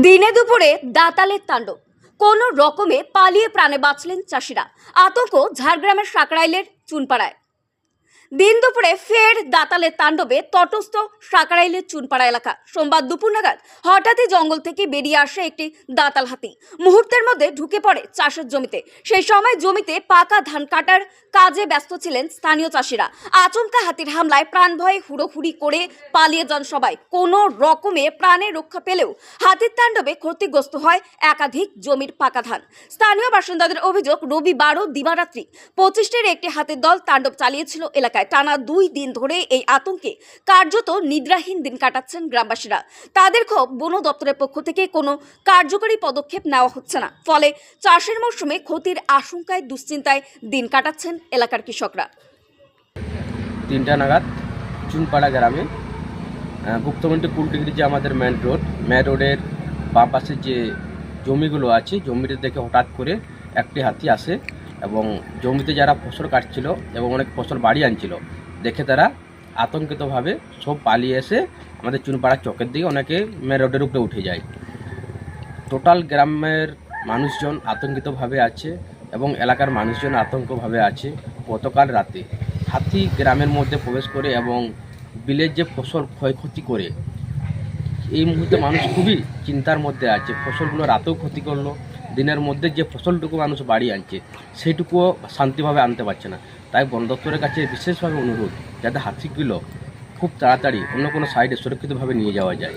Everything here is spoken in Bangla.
দিনে দুপুরে দাতালের তাণ্ডব, কোনো রকমে পালিয়ে প্রাণে বাঁচলেন চাষিরা। আতঙ্ক ঝাড়গ্রামের সাকরাইলের চুনপাড়ায়। দিন দুপুরে ফের দাতালের তাণ্ডবে তটস্থ সাকরাইলের চুনপাড়া এলাকা। সোমবার দুপুর নাগাদ হঠাৎই জঙ্গল থেকে বেরিয়ে আসে একটি দাতাল হাতি। মুহূর্তের মধ্যে ঢুকে পড়ে চাষের জমিতে। সেই সময় জমিতে পাকা ধান কাটার কাজে ব্যস্ত ছিলেন স্থানীয় চাষিরা। আচমকা হাতির হামলায় প্রাণ ভয়ে হুড়োহুড়ি করে পালিয়ে যান সবাই। কোনো রকমে প্রাণে রক্ষা পেলেও হাতির তাণ্ডবে ক্ষতিগ্রস্ত হয় একাধিক জমির পাকা ধান। স্থানীয় বাসিন্দাদের অভিযোগ, রবিবারও দিবারাত্রি 25টির একটি হাতির দল তাণ্ডব চালিয়েছিল এলাকায়। টানা 2 দিন ধরে এই আতঙ্কে কার্যত নিদ্রাহীন দিন কাটাচ্ছেন গ্রামবাসীরা। তাদের ক্ষোভ, বন দপ্তরের পক্ষ থেকে কোনো কার্যকরী পদক্ষেপ নেওয়া হচ্ছে না। ফলে চাষের মৌসুমে ক্ষতির আশঙ্কায় দুশ্চিন্তায় দিন কাটাচ্ছেন এলাকার কৃষকরা। 3টা নাগাদ চুনপাড়া গ্রামে গুপ্তমন্ডি কুলটিগিরি যে আমাদের মেন রোডের বাম পাশে যে জমিগুলো আছে, জমিতে দেখে হঠাৎ করে একটি হাতি আসে এবং জমিতে যারা ফসল কাটছিল এবং অনেক ফসল বাড়ি আনছিল দেখে তারা আতঙ্কিতভাবে সব পালিয়ে এসে আমাদের চুনপাড়া চকের দিকে অনেকে মেন রোডের উপরে উঠে যায়। টোটাল গ্রামের মানুষজন আতঙ্কিতভাবে আছে এবং এলাকার মানুষজন আতঙ্কভাবে আছে। গতকাল রাতে হাতি গ্রামের মধ্যে প্রবেশ করে এবং বিলের যে ফসল ক্ষয়ক্ষতি করে, এই মুহূর্তে মানুষ খুবই চিন্তার মধ্যে আছে। ফসলগুলো রাতেও ক্ষতি করলো, দিনের মধ্যে যে ফসলটুকু মানুষ বাড়ি আনছে সেইটুকুও শান্তিভাবে আনতে পারছে না। তাই বন দপ্তরের কাছে বিশেষভাবে অনুরোধ, যাতে হাতিগুলো খুব তাড়াতাড়ি অন্য কোনো সাইডে সুরক্ষিতভাবে নিয়ে যাওয়া যায়।